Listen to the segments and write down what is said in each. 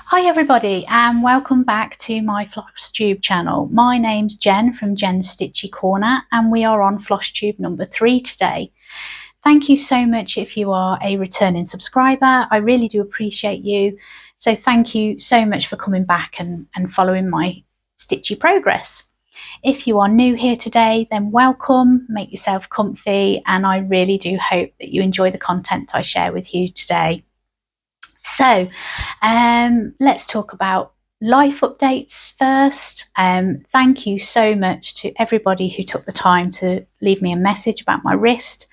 Hi everybody and welcome back to my Flosstube channel. My name's Jen from Jen's Stitchy Corner and we are on Flosstube number 3 today. Thank you so much if you are a returning subscriber. I really do appreciate you. So thank you so much for coming back and following my stitchy progress. If you are new here today, then welcome, make yourself comfy, and I really do hope that you enjoy the content I share with you today. So let's talk about life updates first. Thank you so much to everybody who took the time to leave me a message about my wrist.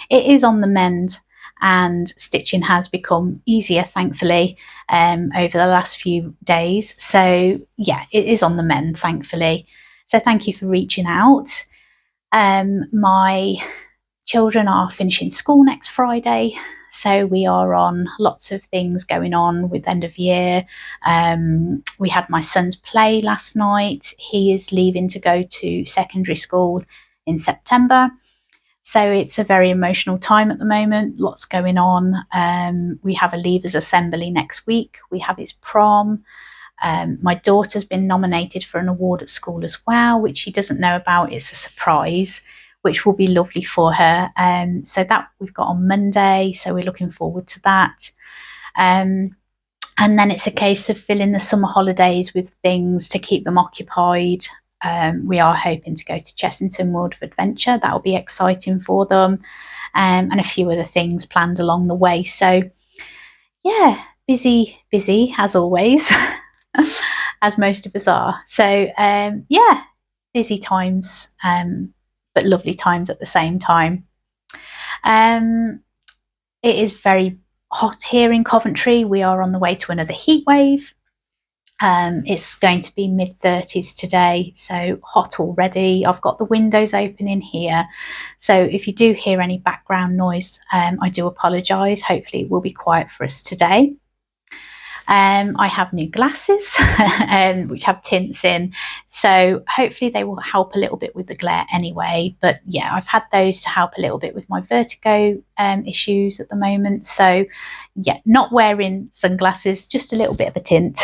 It is on the mend and stitching has become easier, thankfully, over the last few days. So yeah, it is on the mend, thankfully. So thank you for reaching out. My children are finishing school next Friday, so we are on lots of things going on with end of year. We had my son's play last night. He is leaving to go to secondary school in September, so it's a very emotional time at the moment. Lots going on. We have a leavers assembly next week. We have his prom. My daughter's been nominated for an award at school as well, which she doesn't know about. It's a surprise, which will be lovely for her. So that we've got on Monday, so we're looking forward to that. And then it's a case of filling the summer holidays with things to keep them occupied. We are hoping to go to Chessington World of Adventure. That will be exciting for them, and a few other things planned along the way. So yeah, busy as always, as most of us are. So yeah, busy times, but lovely times at the same time. It is very hot here in Coventry. We are on the way to another heat wave. It's going to be mid-30s today, so hot already. I've got the windows open in here, so if you do hear any background noise, I do apologise. Hopefully it will be quiet for us today. I have new glasses which have tints in, so hopefully they will help a little bit with the glare anyway. But yeah, I've had those to help a little bit with my vertigo issues at the moment. So yeah, not wearing sunglasses, just a little bit of a tint.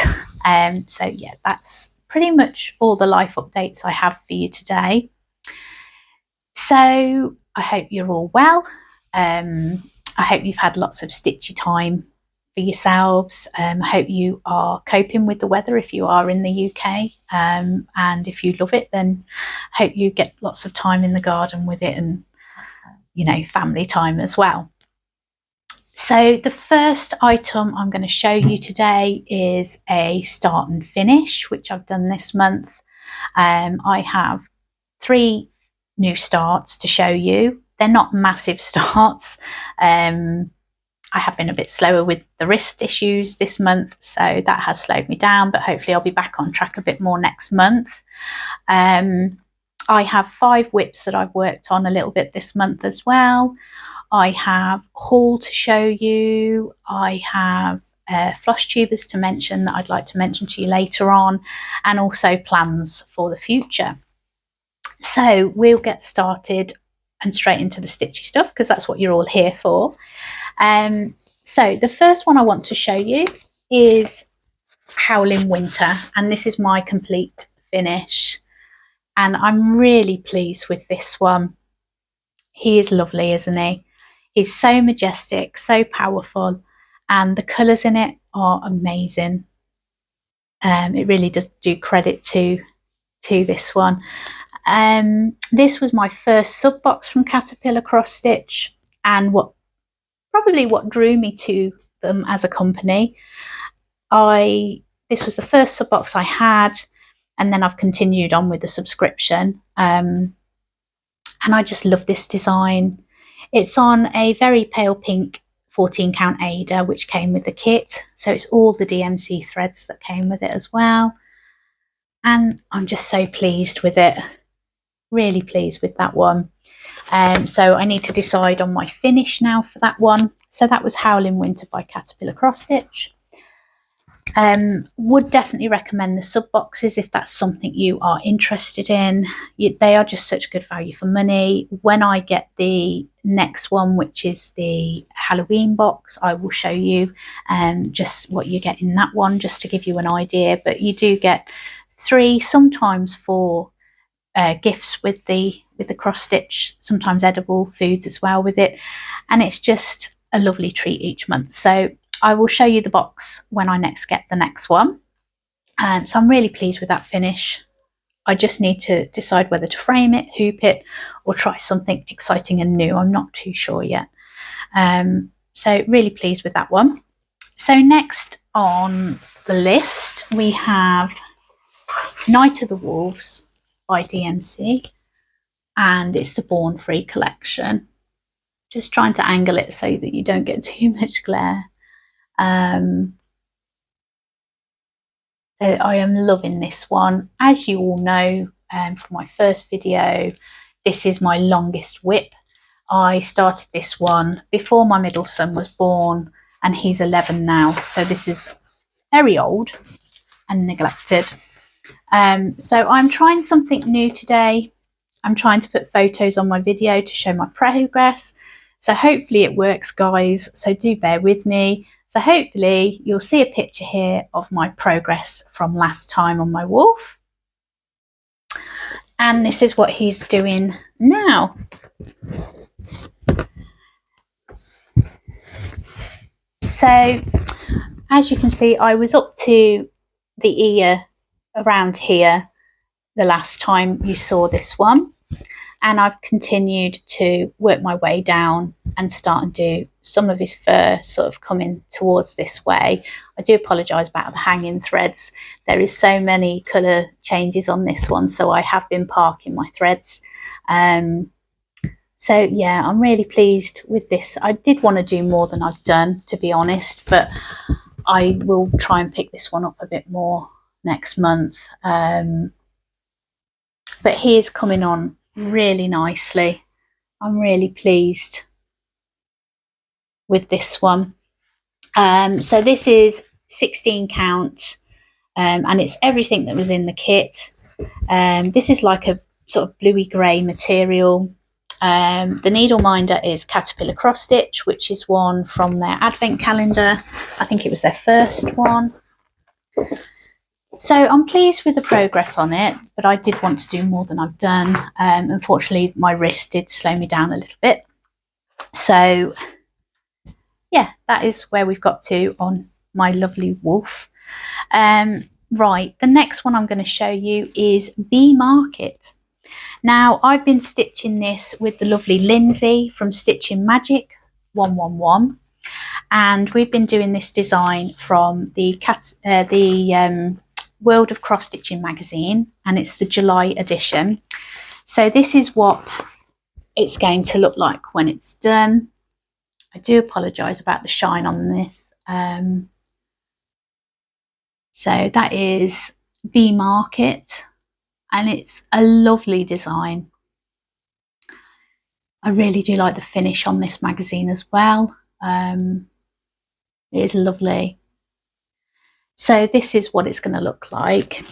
So yeah, that's pretty much all the life updates I have for you today. So I hope you're all well. I hope you've had lots of stitchy time for yourselves. I hope you are coping with the weather if you are in the UK, and if you love it, then hope you get lots of time in the garden with it, and you know, family time as well. So the first item I'm going to show you today is a start and finish, which I've done this month. I have 3 new starts to show you. They're not massive starts. I have been a bit slower with the wrist issues this month, so that has slowed me down, but hopefully I'll be back on track a bit more next month. I have 5 WIPs that I've worked on a little bit this month as well. I have haul to show you. I have Flosstubers to mention that I'd like to mention to you later on, and also plans for the future. So we'll get started and straight into the stitchy stuff, because that's what you're all here for. So the first one I want to show you is Howling Winter, and this is my complete finish, and I'm really pleased with this one. He is lovely, isn't he? He's so majestic, so powerful, and the colours in it are amazing. It really does do credit to this one. This was my first sub box from Caterpillar Cross Stitch, and probably what drew me to them as a company. This was the first sub box I had, and then I've continued on with the subscription, and I just love this design. It's on a very pale pink 14 count Ada, which came with the kit, so it's all the DMC threads that came with it as well, and I'm just so pleased with it, really pleased with that one. So I need to decide on my finish now for that one. So that was Howling Winter by Caterpillar Cross Stitch. Would definitely recommend the sub boxes if that's something you are interested in. They are just such good value for money. When I get the next one, which is the Halloween box, I will show you just what you get in that one, just to give you an idea. But you do get 3, sometimes 4 gifts with the cross stitch, sometimes edible foods as well with it, and it's just a lovely treat each month. So I will show you the box when I next get the next one. So I'm really pleased with that finish. I just need to decide whether to frame it, hoop it, or try something exciting and new. I'm not too sure yet. So really pleased with that one. So next on the list we have Night of the Wolves by DMC, and it's the Born Free collection. Just trying to angle it so that you don't get too much glare. So I am loving this one. As you all know from my first video, this is my longest WIP. I started this one before my middle son was born, and he's 11 now, so this is very old and neglected. So I'm trying something new today. I'm trying to put photos on my video to show my progress. So hopefully it works, guys. So do bear with me. So hopefully you'll see a picture here of my progress from last time on my wolf. And this is what he's doing now. So as you can see, I was up to the ear around here the last time you saw this one, and I've continued to work my way down and start and do some of his fur sort of coming towards this way. I do apologise about the hanging threads. There is so many colour changes on this one, so I have been parking my threads. So yeah, I'm really pleased with this. I did want to do more than I've done, to be honest, but I will try and pick this one up a bit more next month. But he is coming on really nicely. I'm really pleased with this one. So this is 16 count, and it's everything that was in the kit. This is like a sort of bluey grey material. The needle minder is Caterpillar Cross Stitch, which is one from their advent calendar. I think it was their first one. So I'm pleased with the progress on it, but I did want to do more than I've done. Unfortunately, my wrist did slow me down a little bit. So yeah, that is where we've got to on my lovely wolf. Right, the next one I'm going to show you is Bee Market. Now, I've been stitching this with the lovely Lindsay from Stitching Magic 111, and we've been doing this design from the World of Cross Stitching magazine, and it's the July edition. So this is what it's going to look like when it's done. I do apologise about the shine on this. So that is Bee Market, and it's a lovely design. I really do like the finish on this magazine as well. It is lovely. So this is what it's going to look like.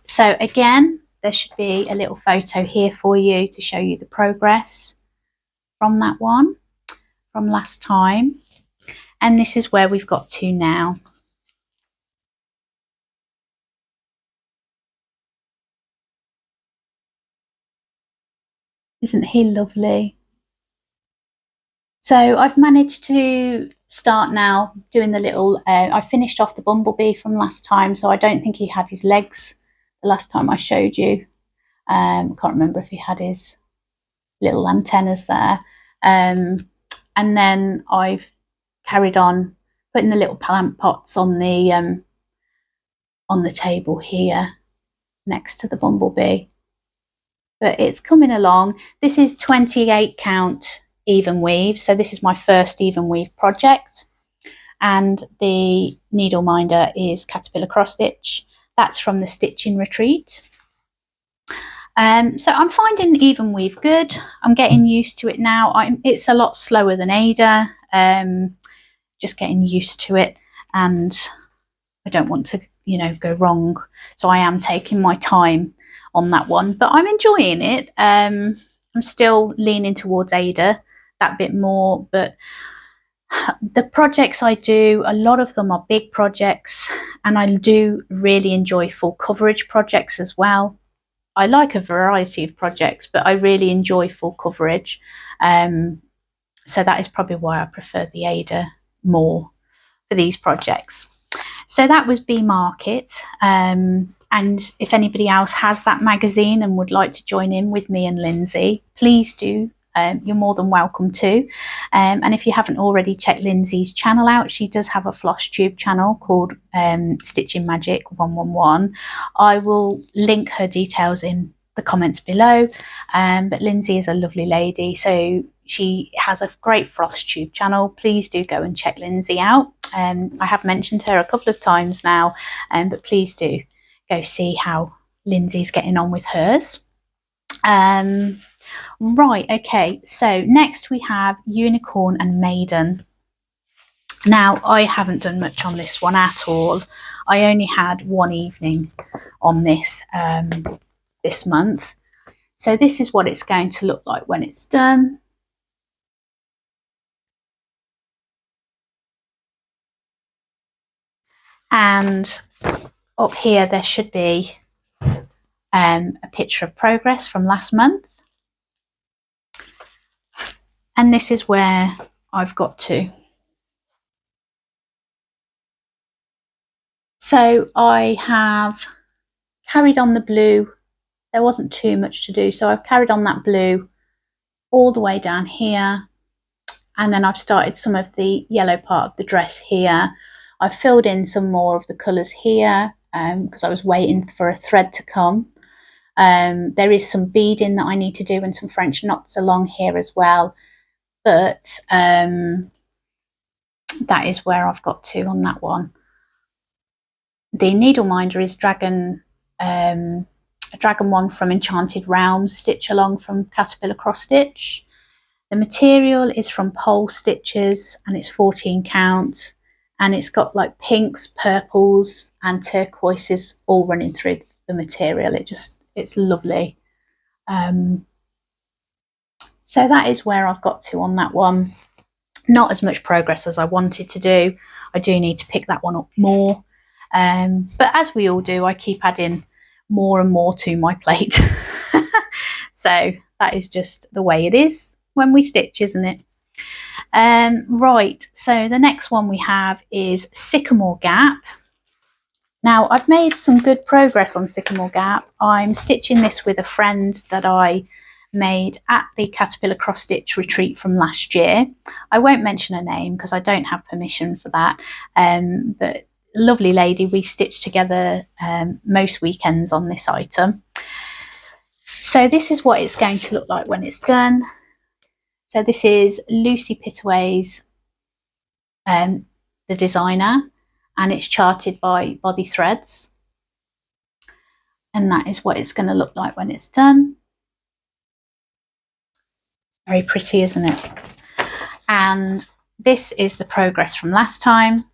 So again, there should be a little photo here for you to show you the progress from that one from last time. And this is where we've got to now. Isn't he lovely? So I've managed to start now doing the little, I finished off the bumblebee from last time, so I don't think he had his legs the last time I showed you. I can't remember if he had his little antennas there. And then I've carried on putting the little plant pots on the table here next to the bumblebee. But it's coming along. This is 28 count even weave, so this is my first even weave project, and the needle minder is Caterpillar Cross Stitch. That's from the Stitching Retreat. So I'm finding even weave good. I'm getting used to it now. It's a lot slower than Ada. just getting used to it, and I don't want to, you know, go wrong. So I am taking my time on that one, but I'm enjoying it. I'm still leaning towards Ada that bit more, but the projects I do, a lot of them are big projects, and I do really enjoy full coverage projects as well. I like a variety of projects, but I really enjoy full coverage. So that is probably why I prefer the Ada more for these projects. So that was Bee Market. And if anybody else has that magazine and would like to join in with me and Lindsay, please do. You're more than welcome to. And if you haven't already checked Lindsay's channel out, she does have a Flosstube channel called Stitching Magic 111. I will link her details in the comments below. But Lindsay is a lovely lady, so she has a great Flosstube channel. Please do go and check Lindsay out. I have mentioned her a couple of times now, but please do go see how Lindsay's getting on with hers. Right, okay, so next we have Unicorn and Maiden. Now, I haven't done much on this one at all. I only had one evening on this this month. So this is what it's going to look like when it's done. And up here there should be a picture of progress from last month. And this is where I've got to. So I have carried on the blue. There wasn't too much to do, so I've carried on that blue all the way down here, and then I've started some of the yellow part of the dress here. I've filled in some more of the colours here because I was waiting for a thread to come. There is some beading that I need to do and some French knots along here as well, but that is where I've got to on that one. The needle minder is dragon, a dragon one from Enchanted Realms, stitch along from Caterpillar Cross Stitch. The material is from Pole Stitches and it's 14 count, and it's got like pinks, purples and turquoises all running through the material. It's lovely. So that is where I've got to on that one. Not as much progress as I wanted to do. I do need to pick that one up more. But as we all do, I keep adding more and more to my plate. So that is just the way it is when we stitch, isn't it? Right, so the next one we have is Sycamore Gap. Now, I've made some good progress on Sycamore Gap. I'm stitching this with a friend that I made at the Caterpillar Cross Stitch retreat from last year. I won't mention her name because I don't have permission for that, but lovely lady. We stitch together most weekends on this item. So this is what it's going to look like when it's done. So this is Lucy Pittaway's, the designer, and it's charted by Bothy Threads. And that is what it's going to look like when it's done. Very pretty, isn't it? And this is the progress from last time.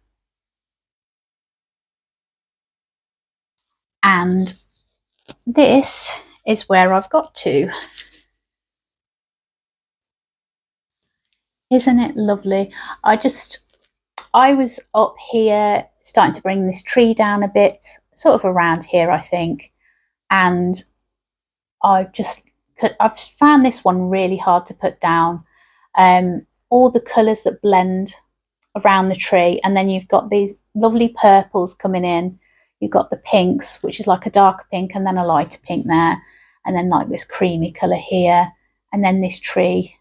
And this is where I've got to. Isn't it lovely? I was up here starting to bring this tree down a bit, sort of around here, I think. And I've found this one really hard to put down. All the colours that blend around the tree, and then you've got these lovely purples coming in. You've got the pinks, which is like a darker pink and then a lighter pink there, and then like this creamy colour here, and then this tree,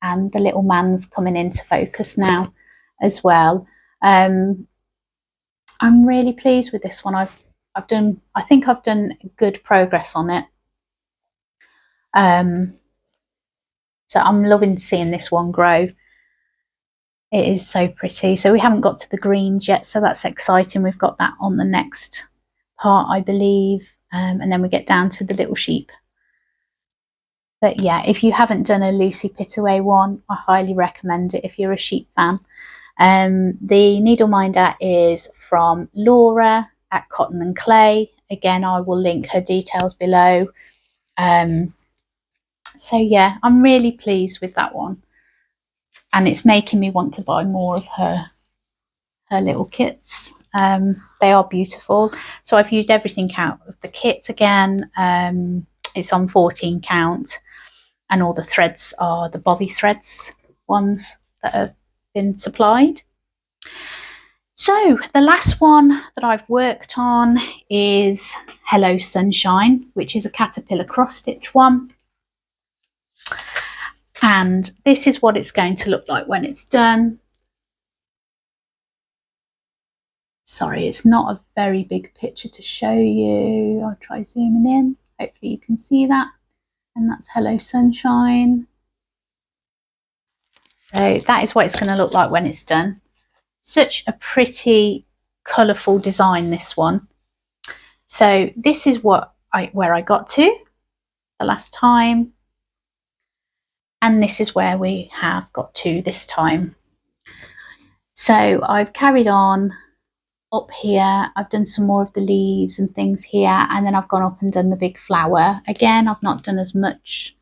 and the little man's coming into focus now as well. I'm really pleased with this one. I think I've done good progress on it. So I'm loving seeing this one grow. It is so pretty. So we haven't got to the greens yet, so that's exciting. We've got that on the next part, I believe, and then we get down to the little sheep. But yeah, if you haven't done a Lucy Pittaway one, I highly recommend it if you're a sheep fan. The needle minder is from Laura at Cotton and Clay. Again, I will link her details below. So yeah, I'm really pleased with that one, and it's making me want to buy more of her little kits. They are beautiful. So I've used everything out of the kit again. It's on 14 count, and all the threads are the Bothy Threads ones that have been supplied. So the last one that I've worked on is Hello Sunshine, which is a caterpillar cross stitch one. And this is what it's going to look like when it's done. Sorry, it's not a very big picture to show you. I'll try zooming in. Hopefully you can see that. And that's Hello Sunshine. So that is what it's going to look like when it's done. Such a pretty colourful design, this one. So this is where I got to the last time. And this is where we have got to this time. So I've carried on up here. I've done some more of the leaves and things here, and then I've gone up and done the big flower. Again, I've not done as much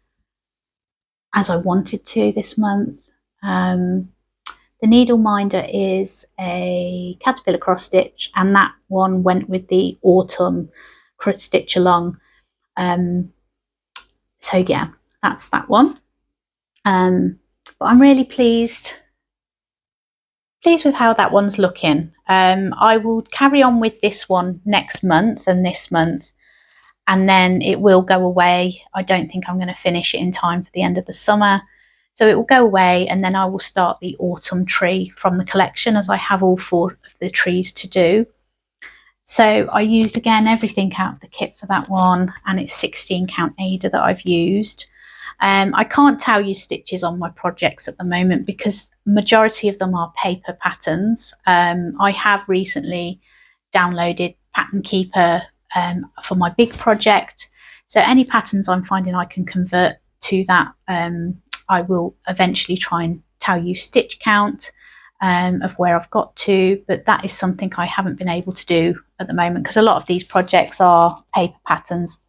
as I wanted to this month. The needle minder is a caterpillar cross stitch, and that one went with the autumn stitch along. So yeah, that's that one. But I'm really pleased with how that one's looking. I will carry on with this one next month and this month, and then it will go away. I don't think I'm going to finish it in time for the end of the summer, so it will go away, and then I will start the autumn tree from the collection, as I have all 4 of the trees to do. So I used again everything out of the kit for that one, and it's 16 count Ada that I've used. I can't tell you stitches on my projects at the moment because majority of them are paper patterns. I have recently downloaded Pattern Keeper for my big project, so any patterns I'm finding I can convert to that, I will eventually try and tell you stitch count of where I've got to, but that is something I haven't been able to do at the moment because a lot of these projects are paper patterns.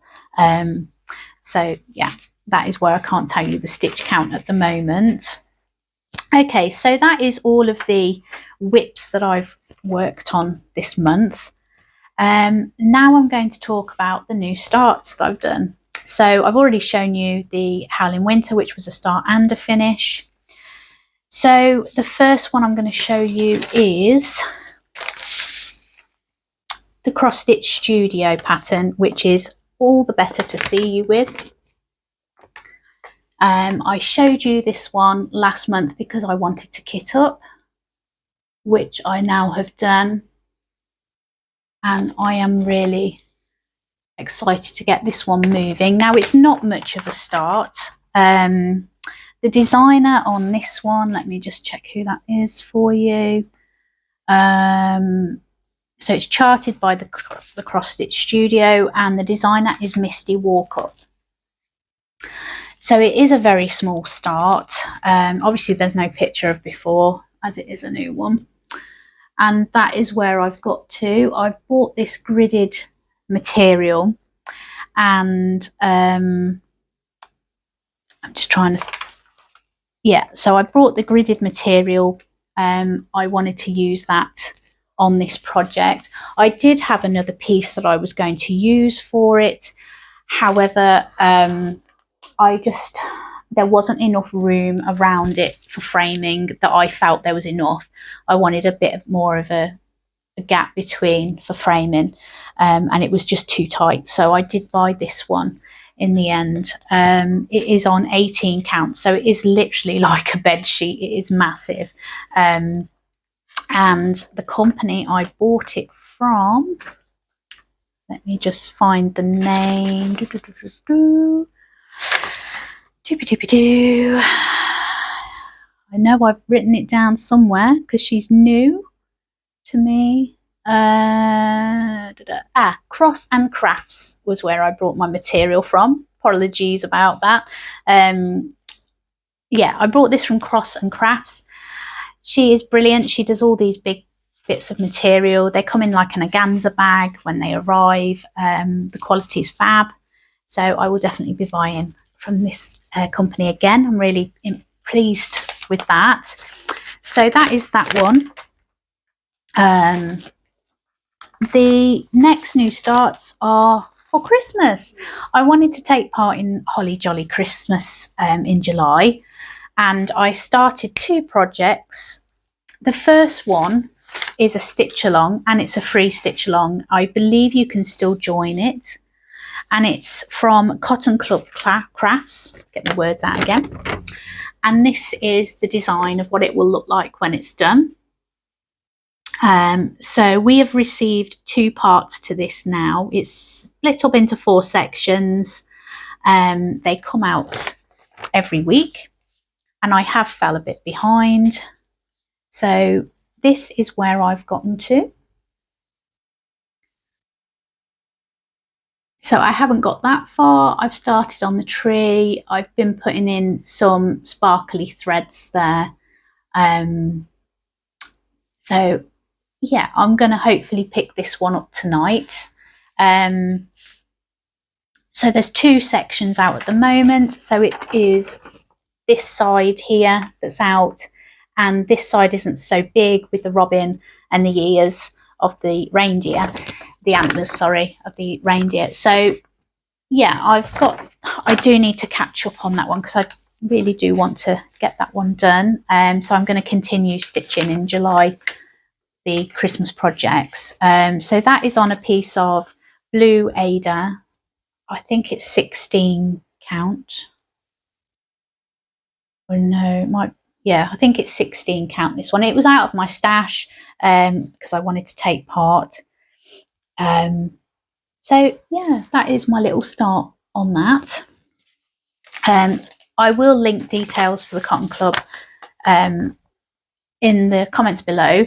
So yeah, that is where I can't tell you the stitch count at the moment. Okay, so that is all of the WIPs that I've worked on this month. Now I'm going to talk about the new starts that I've done. So I've already shown you the Howling Winter, which was a start and a finish. So the first one I'm going to show you is the Cross Stitch Studio pattern, which is all the better to see you with. I showed you this one last month because I wanted to kit up, which I now have done, and I am really excited to get this one moving. Now it's not much of a start. The designer on this one, let me just check who that is for you. So it's charted by the Cross Stitch Studio, and the designer is Misty Walkup. So it is a very small start. Obviously there's no picture of before, as it is a new one. And that is where I've got to. I've bought this gridded material, and I'm just trying to, yeah, so I brought the gridded material. I wanted to use that on this project. I did have another piece that I was going to use for it. However, there wasn't enough room around it for framing that I felt there was enough. I wanted a bit more of a gap between for framing, and it was just too tight. So I did buy this one in the end. It is on 18 count, so it is literally like a bed sheet. It is massive. And the company I bought it from, let me just find the name. I know I've written it down somewhere because she's new to me. Cross and Crafts was where I brought my material from. Apologies about that. Yeah, I brought this from Cross and Crafts. She is brilliant. She does all these big bits of material. They come in like an organza bag when they arrive. The quality is fab. So I will definitely be buying from this company again. I'm really pleased with that. So that is that one. The next new starts are for Christmas. I wanted to take part in Holly Jolly Christmas in July, and I started 2 projects. The first one is a stitch along, and it's a free stitch along. I believe you can still join it, and it's from Cotton Club Crafts. Get my words out again. And this is the design of what it will look like when it's done. So we have received 2 parts to this now. It's split up into 4 sections. They come out every week, and I have fell a bit behind. So this is where I've gotten to. So I haven't got that far. I've started on the tree. I've been putting in some sparkly threads there. So yeah, I'm going to hopefully pick this one up tonight. So there's 2 sections out at the moment. So it is this side here that's out, and this side isn't so big with the robin and the ears of the reindeer, the antlers, sorry, of the reindeer. So yeah, I do need to catch up on that one because I really do want to get that one done. So I'm going to continue stitching in July the Christmas projects. So that is on a piece of blue Ada. I think it's 16 count. Or no, it might, yeah, I think it's 16 count, this one. It was out of my stash because I wanted to take part. So yeah, that is my little start on that. I will link details for the Cotton Club in the comments below.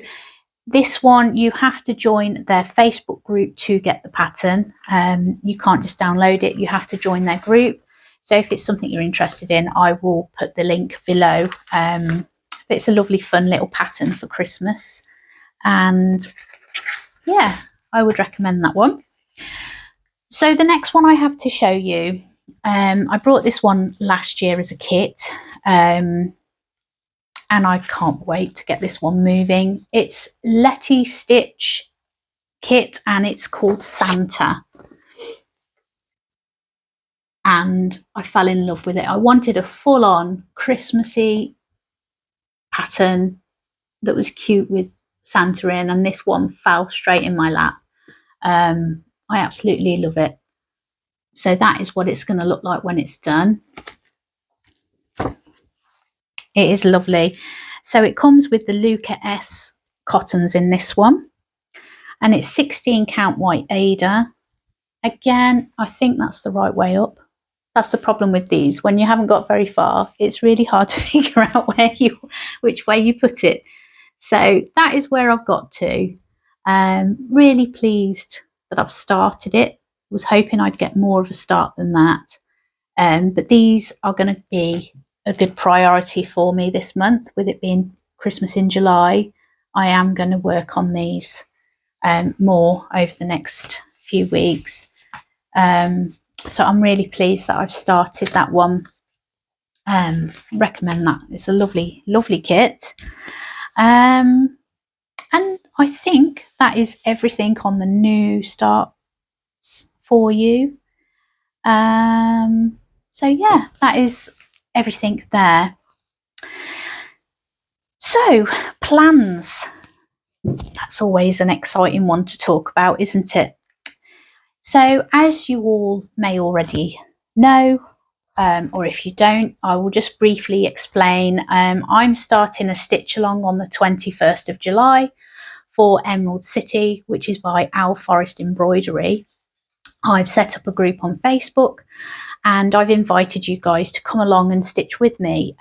This one, you have to join their Facebook group to get the pattern. You can't just download it, you have to join their group. So if it's something you're interested in, I will put the link below. But it's a lovely, fun little pattern for Christmas. And yeah, I would recommend that one. So the next one I have to show you, I brought this one last year as a kit. And I can't wait to get this one moving. It's Letistitch kit, and it's called Santa. And I fell in love with it. I wanted a full-on Christmassy pattern that was cute with Santa in, and this one fell straight in my lap. I absolutely love it. So that is what it's going to look like when it's done. It is lovely. So it comes with the Luca S cottons in this one, and it's 16 count white Ada. Again, I think that's the right way up. That's the problem with these. When you haven't got very far, it's really hard to figure out which way you put it. So that is where I've got to. Really pleased that I've started it. Was hoping I'd get more of a start than that. But these are going to be a good priority for me this month, with it being Christmas in July. I am going to work on these more over the next few weeks. So I'm really pleased that I've started that one. Recommend that. It's a lovely, lovely kit. And I think that is everything on the new starts for you. So yeah, that is everything there. So plans. That's always an exciting one to talk about, isn't it? So as you all may already know, or if you don't, I will just briefly explain. I'm starting a stitch along on the 21st of July for Emerald City, which is by Owl Forest Embroidery. I've set up a group on Facebook, and I've invited you guys to come along and stitch with me.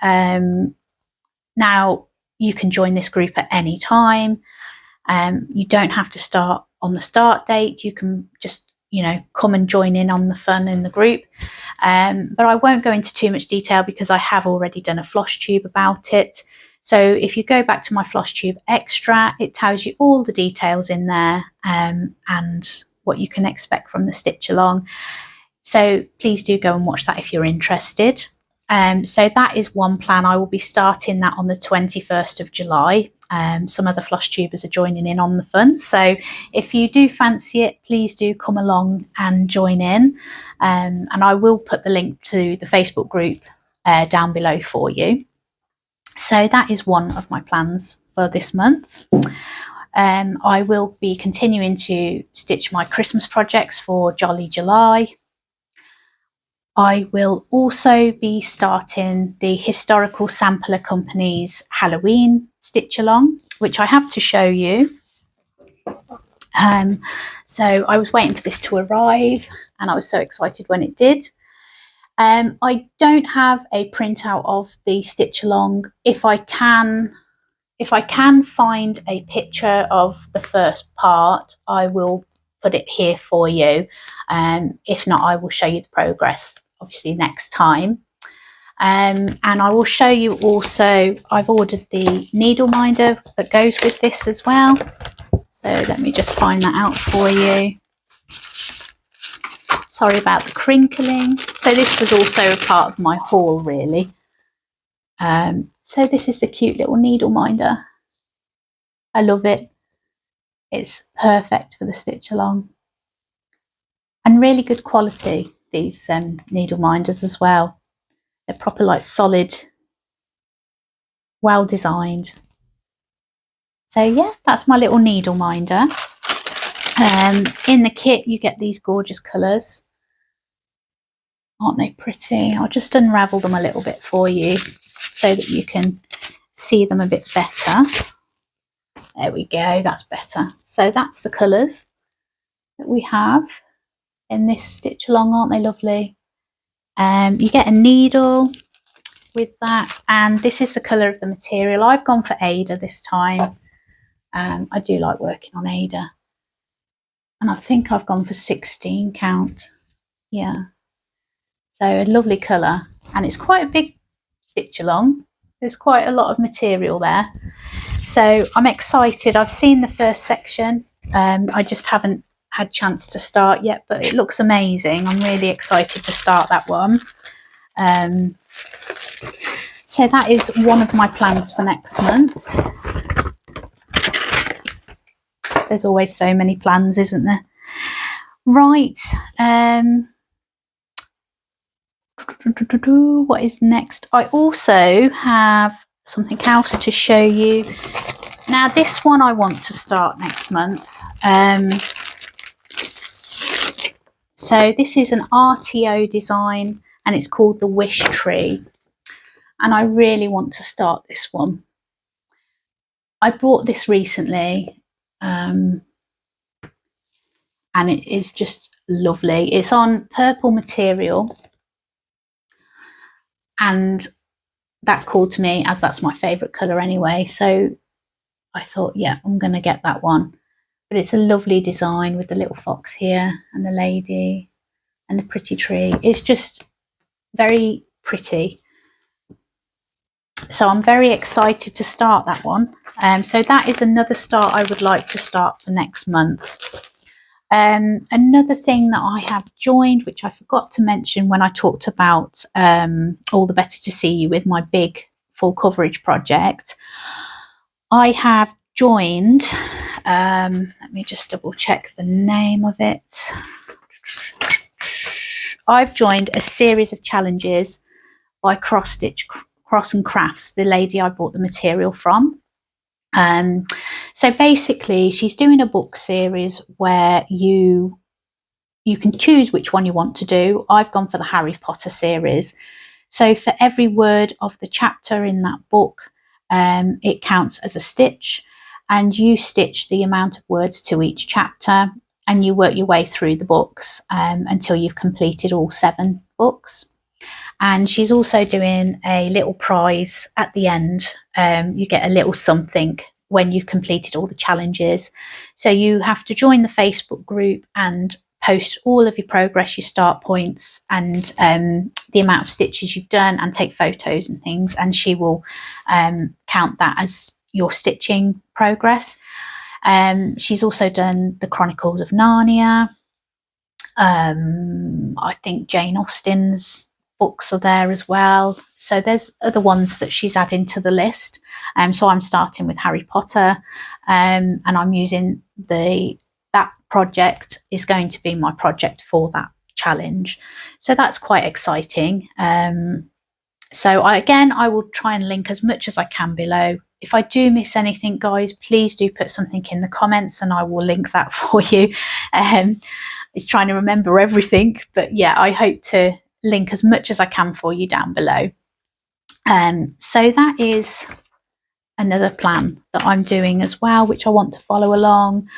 Now, you can join this group at any time. You don't have to start on the start date. You can just, come and join in on the fun in the group. But I won't go into too much detail because I have already done a Flosstube about it. So if you go back to my Flosstube extra, it tells you all the details in there and what you can expect from the stitch along. So please do go and watch that if you're interested. So that is one plan. I will be starting that on the 21st of July. Some other Flosstubers are joining in on the fun. So if you do fancy it, please do come along and join in. And I will put the link to the Facebook group down below for you. So that is one of my plans for this month. I will be continuing to stitch my Christmas projects for Jolly July. I will also be starting the Historical Sampler Company's Halloween stitch along, which I have to show you. So I was waiting for this to arrive and I was so excited when it did. I don't have a printout of the stitch along. If I can find a picture of the first part, I will put it here for you. If not, I will show you the progress obviously next time. And I will show you also, I've ordered the needle minder that goes with this as well. So let me just find that out for you. Sorry about the crinkling. So this was also a part of my haul really. So this is the cute little needle minder. I love it. It's perfect for the stitch along. And really good quality, these needle minders as well. They're proper like solid, well designed. So yeah, that's my little needle minder. In the kit you get these gorgeous colours. Aren't they pretty? I'll just unravel them a little bit for you so that you can see them a bit better. There we go, that's better. So that's the colours that we have in this stitch along. Aren't they lovely? You get a needle with that, and this is the colour of the material. I've gone for Ada this time. I do like working on Ada, and I think I've gone for 16 count. Yeah, so a lovely colour, and it's quite a big stitch along. There's quite a lot of material there, so I'm excited. I've seen the first section. I just haven't had chance to start yet, but it looks amazing. I'm really excited to start that one. So that is one of my plans for next month. There's always so many plans, isn't there? Right. What is next? I also have something else to show you. Now this one I want to start next month. So this is an RTO design and it's called the Wish Tree. And I really want to start this one. I bought this recently and it is just lovely. It's on purple material and that called to me, as that's my favourite colour anyway. So I thought, yeah, I'm going to get that one. But it's a lovely design with the little fox here and the lady and the pretty tree. It's just very pretty. So I'm very excited to start that one. So that is another start I would like to start for next month. Another thing that I have joined, which I forgot to mention when I talked about All the Better to See You with my big full coverage project, I have joined, let me just double check the name of it. I've joined a series of challenges by Cross and Crafts, the lady I bought the material from. So basically she's doing a book series where you can choose which one you want to do. I've gone for the Harry Potter series. So for every word of the chapter in that book, it counts as a stitch, and you stitch the amount of words to each chapter and you work your way through the books until you've completed all 7 books. And she's also doing a little prize at the end. You get a little something when you've completed all the challenges. So you have to join the Facebook group and post all of your progress, your start points, and the amount of stitches you've done, and take photos and things, and she will count that as your stitching progress. She's also done the Chronicles of Narnia. I think Jane Austen's books are there as well. So there's other ones that she's adding to the list. So I'm starting with Harry Potter, and I'm using that project is going to be my project for that challenge. So that's quite exciting. So I will try and link as much as I can below. If I do miss anything, guys, please do put something in the comments and I will link that for you. It's trying to remember everything, but yeah, I hope to link as much as I can for you down below. So that is another plan that I'm doing as well, which I want to follow along.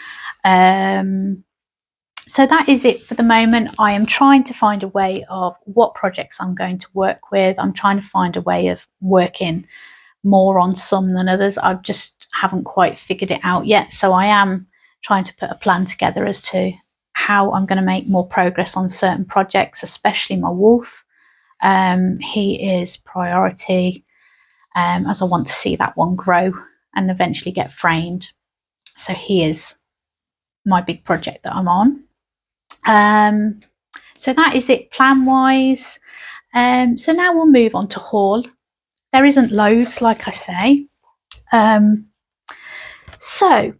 So that is it for the moment. I am trying to find a way of what projects I'm going to work with. I'm trying to find a way of working more on some than others. I just haven't quite figured it out yet. So I am trying to put a plan together as to how I'm going to make more progress on certain projects, especially my wolf. He is priority, as I want to see that one grow and eventually get framed. So he is my big project that I'm on. So that is it plan wise. So now we'll move on to haul. There isn't loads, like I say. So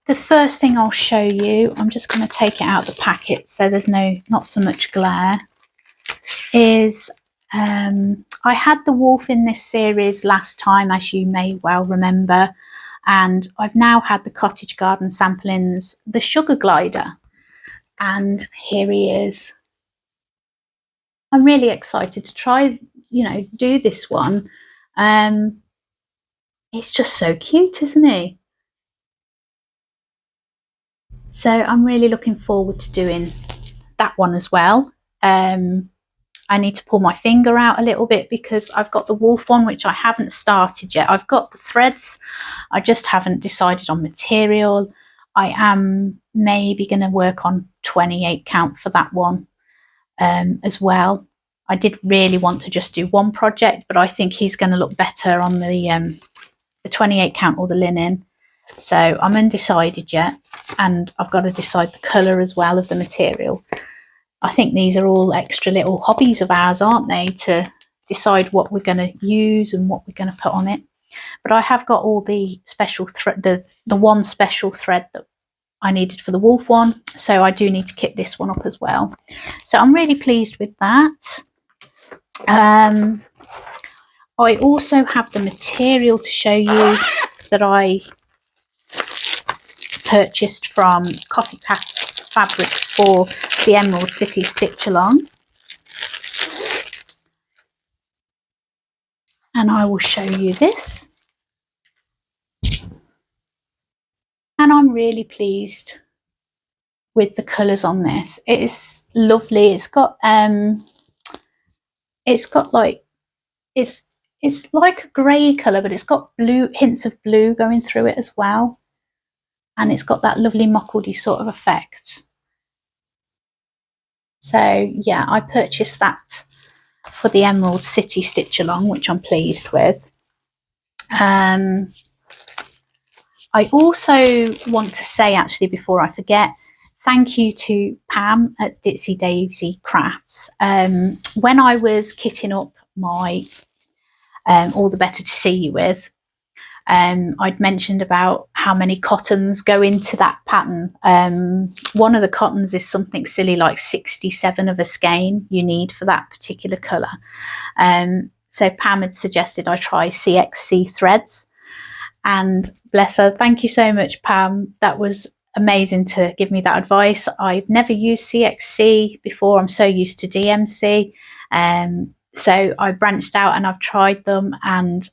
the first thing I'll show you, I'm just going to take it out of the packet so there's not so much glare, is I had the wolf in this series last time, as you may well remember, and I've now had the Cottage Garden samplings, the Sugar Glider, and here he is. I'm really excited to try, do this one. It's just so cute, isn't he? So I'm really looking forward to doing that one as well. I need to pull my finger out a little bit because I've got the wolf one, which I haven't started yet. I've got the threads. I just haven't decided on material. I am maybe going to work on 28 count for that one as well. I did really want to just do one project, but I think he's going to look better on the 28 count or the linen. So I'm undecided yet, and I've got to decide the colour as well of the material. I think these are all extra little hobbies of ours, aren't they, to decide what we're going to use and what we're going to put on it. But I have got all the special thread, the one special thread that I needed for the wolf one, so I do need to kit this one up as well. So I'm really pleased with that. I also have the material to show you that I purchased from Coffee Path Fabrics for the Emerald City Stitch Along, and I will show you this, and I'm really pleased with the colours on this. It is lovely. It's got like it's like a grey colour, but it's got blue, hints of blue going through it as well, and it's got that lovely mockledy sort of effect. So yeah, I purchased that for the Emerald City Stitch Along, which I'm pleased with. I also want to say, actually, before I forget, thank you to Pam at Ditsy Daisy Crafts. When I was kitting up my All the Better to See You with, I'd mentioned about how many cottons go into that pattern. One of the cottons is something silly like 67 of a skein you need for that particular colour. So Pam had suggested I try CXC threads, and bless her, thank you so much, Pam. That was amazing to give me that advice. I've never used CXC before. I'm so used to DMC. So I branched out and I've tried them, and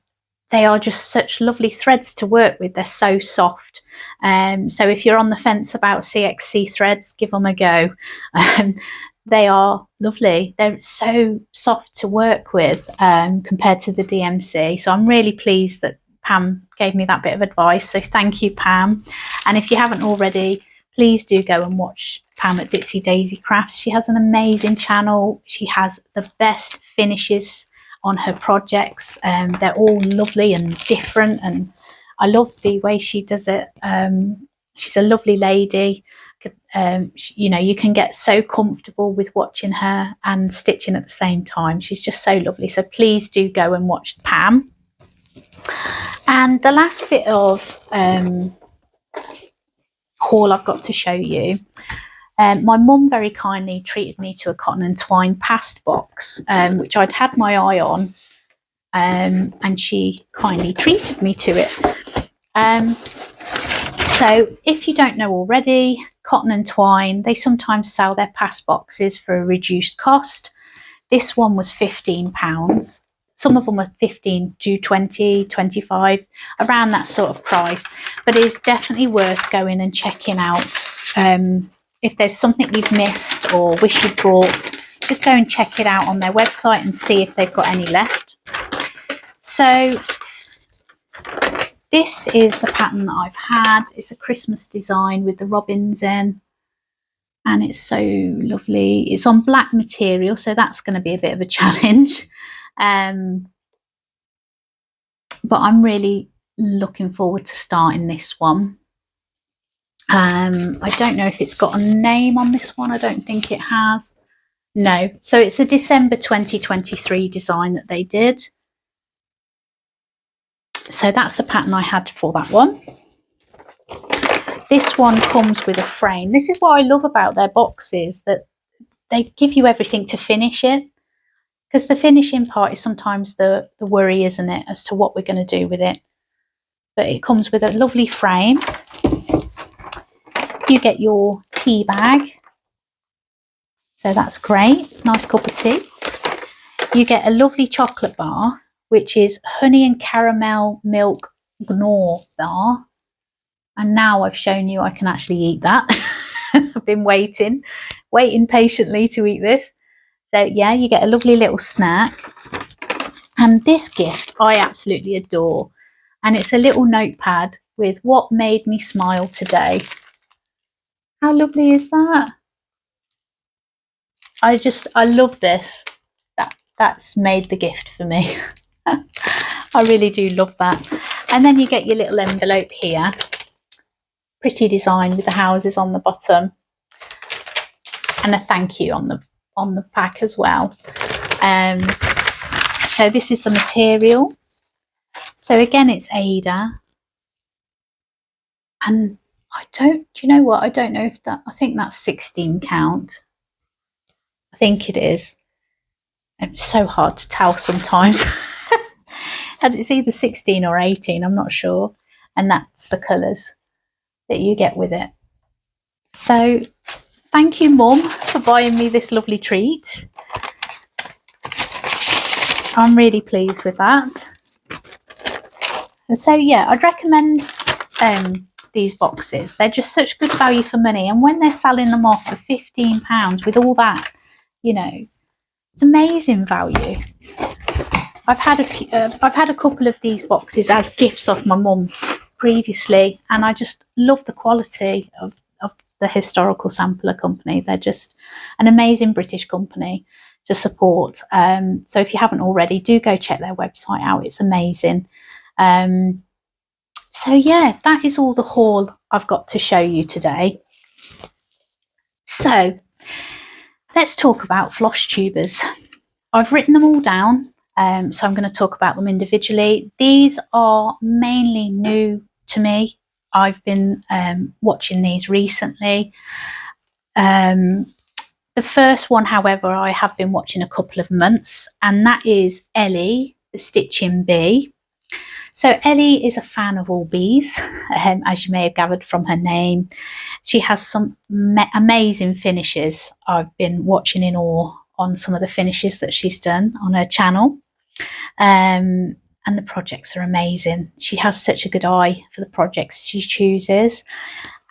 they are just such lovely threads to work with. They're so soft. So if you're on the fence about CXC threads, give them a go. They are lovely. They're so soft to work with compared to the DMC. So I'm really pleased that Pam gave me that bit of advice. So thank you, Pam. And if you haven't already, please do go and watch Pam at Ditsy Daisy Crafts. She has an amazing channel. She has the best finishes on her projects. They're all lovely and different, and I love the way she does it. She's a lovely lady. You know, you can get so comfortable with watching her and stitching at the same time. She's just so lovely. So please do go and watch Pam. And the last bit of haul I've got to show you. My mum very kindly treated me to a Cotton and Twine past box, which I'd had my eye on, and she kindly treated me to it. So if you don't know already, Cotton and Twine, they sometimes sell their past boxes for a reduced cost. This one was £15. Some of them are 15 to 20, 25, around that sort of price. But it's definitely worth going and checking out. If there's something you've missed or wish you'd brought, just go and check it out on their website and see if they've got any left. So this is the pattern that I've had. It's a Christmas design with the robins in, and it's so lovely. It's on black material, so that's going to be a bit of a challenge. But I'm really looking forward to starting this one. I don't know if it's got a name on this one. I don't think it has. No. So it's a December 2023 design that they did. So that's the pattern I had for that one. This one comes with a frame. This is what I love about their boxes, that they give you everything to finish it. Because the finishing part is sometimes the worry, isn't it, as to what we're going to do with it. But it comes with a lovely frame. You get your tea bag, so that's great. Nice cup of tea. You get a lovely chocolate bar, which is honey and caramel milk gnaw bar. And now I've shown you I can actually eat that. I've been waiting patiently to eat this. So yeah, you get a lovely little snack. And this gift I absolutely adore. And it's a little notepad with what made me smile today. How lovely is that? I love this. That's made the gift for me. I really do love that. And then you get your little envelope here. Pretty design with the houses on the bottom. And a thank you on the back as well. So this is the material. So again, it's Ada. And do you know what? I don't know if I think that's 16 count. I think it is. It's so hard to tell sometimes. And it's either 16 or 18, I'm not sure. And that's the colours that you get with it. So thank you, Mum, for buying me this lovely treat. I'm really pleased with that. And so yeah, I'd recommend these boxes. They're just such good value for money, and when they're selling them off for £15 with all that, you know, it's amazing value. I've had a couple of these boxes as gifts off my mum previously, and I just love the quality of the Historical Sampler Company. They're just an amazing British company to support. So if you haven't already, do go check their website out. It's amazing. So yeah, that is all the haul I've got to show you today. So let's talk about Flosstubers. I've written them all down, so I'm going to talk about them individually. These are mainly new to me. I've been watching these recently. The first one, however, I have been watching a couple of months, and that is Ellie, the Stitching Bee. So Ellie is a fan of all bees, as you may have gathered from her name. She has some amazing finishes. I've been watching in awe on some of the finishes that she's done on her channel. And the projects are amazing. She has such a good eye for the projects she chooses.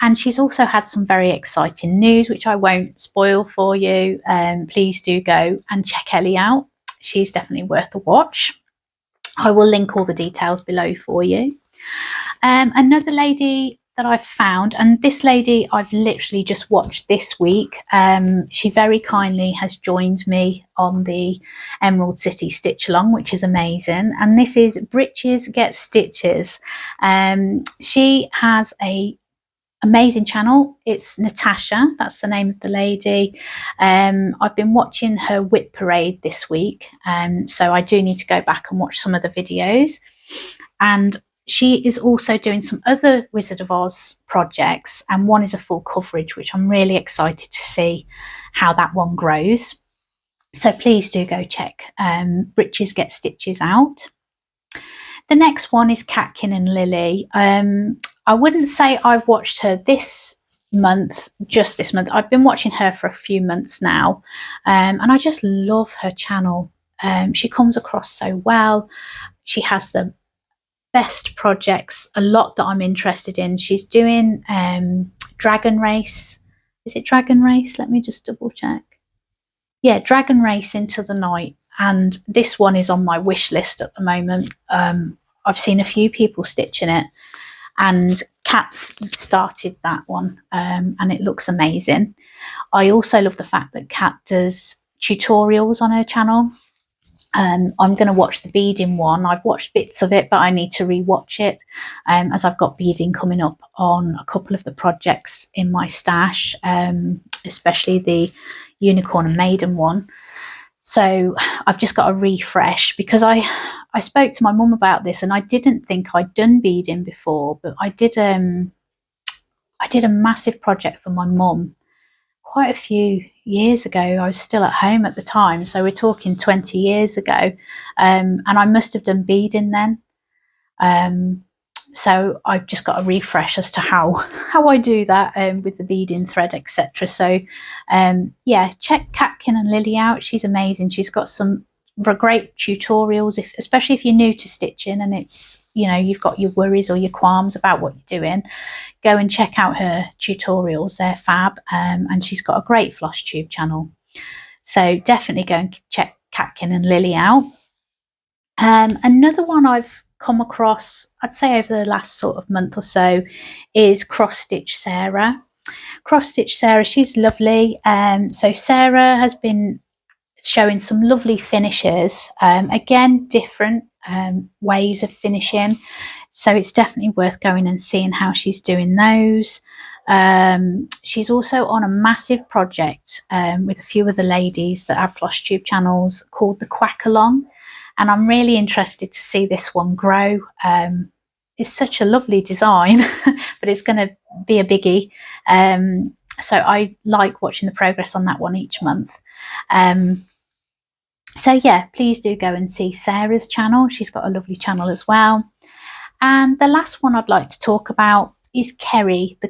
And she's also had some very exciting news, which I won't spoil for you. Please do go and check Ellie out. She's definitely worth a watch. I will link all the details below for you. Another lady that I've found, and this lady I've literally just watched this week. She very kindly has joined me on the Emerald City Stitch Along, which is amazing. And this is Britches Get Stitches. She has a amazing channel. It's Natasha, that's the name of the lady. I've been watching her WIP parade this week, so I do need to go back and watch some of the videos. And she is also doing some other Wizard of Oz projects, and one is a full coverage, which I'm really excited to see how that one grows. So please do go check Britches Get Stitches out. The next one is Catkin and Lily. I wouldn't say I've watched her this month, just this month. I've been watching her for a few months now, and I just love her channel. She comes across so well. She has the best projects, a lot that I'm interested in. She's doing Dragon Race. Is it Dragon Race? Let me just double check. Yeah, Dragon Race Into the Night. And this one is on my wish list at the moment. I've seen a few people stitching it, and Kat's started that one, and it looks amazing. I also love the fact that Kat does tutorials on her channel. I'm going to watch the beading one. I've watched bits of it, but I need to re-watch it, as I've got beading coming up on a couple of the projects in my stash, especially the Unicorn and Maiden one. So I've just got a refresh, because I spoke to my mum about this, and I didn't think I'd done beading before, but I did a massive project for my mum quite a few years ago. I was still at home at the time, so we're talking 20 years ago, and I must have done beading then. So I've just got a refresh as to how I do that, with the beading thread, etc. So yeah, check Catkin and Lily out. She's amazing. She's got some great tutorials, especially if you're new to stitching and it's, you know, you've got your worries or your qualms about what you're doing. Go and check out her tutorials. They're fab, and she's got a great Flosstube channel. So definitely go and check Catkin and Lily out. Another one I've come across, I'd say over the last sort of month or so, is Cross Stitch Sarah. Cross Stitch Sarah, she's lovely. So Sarah has been showing some lovely finishes, again different ways of finishing, so it's definitely worth going and seeing how she's doing those. She's also on a massive project with a few of the ladies that have Flosstube channels called the Quack Along, and I'm really interested to see this one grow. It's such a lovely design, but it's going to be a biggie. So I like watching the progress on that one each month. So yeah, please do go and see Sarah's channel. She's got a lovely channel as well. And the last one I'd like to talk about is Kerry, the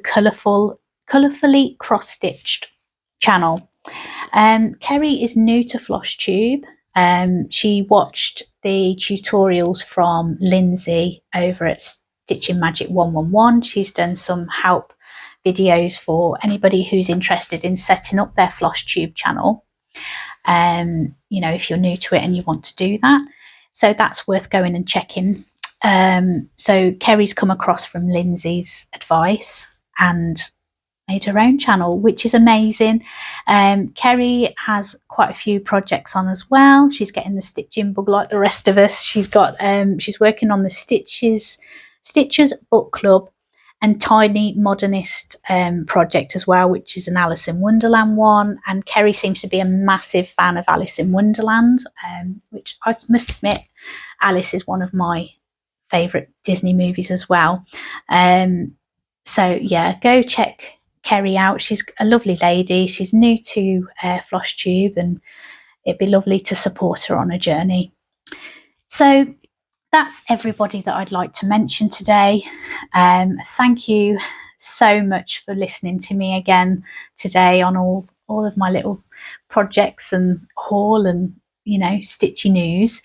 colourfully cross-stitched channel. Kerry is new to Flosstube. She watched the tutorials from Lindsay over at Stitching Magic 111. She's done some help videos for anybody who's interested in setting up their Flosstube channel. You know, if you're new to it and you want to do that, so that's worth going and checking. So Kerry's come across from Lindsay's advice and made her own channel, which is amazing. Kerry has quite a few projects on as well. She's getting the stitching bug like the rest of us. She's got she's working on the Stitchers Book Club and Tiny Modernist project as well, which is an Alice in Wonderland one. And Kerry seems to be a massive fan of Alice in Wonderland, which I must admit, Alice is one of my favourite Disney movies as well. So yeah, go check Kerry out. She's a lovely lady. She's new to Flosstube, and it'd be lovely to support her on a journey. So that's everybody that I'd like to mention today. Thank you so much for listening to me again today on all of my little projects and haul and, you know, stitchy news.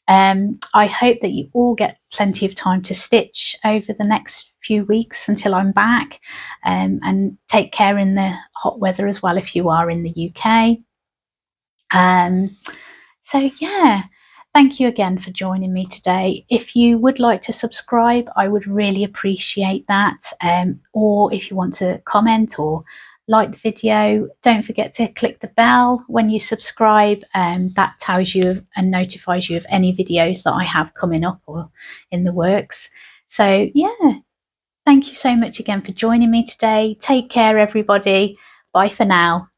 I hope that you all get plenty of time to stitch over the next few weeks until I'm back, and take care in the hot weather as well if you are in the UK. So yeah, thank you again for joining me today. If you would like to subscribe, I would really appreciate that. Or if you want to comment or like the video, don't forget to click the bell when you subscribe. That tells you and notifies you of any videos that I have coming up or in the works. So yeah, thank you so much again for joining me today. Take care, everybody. Bye for now.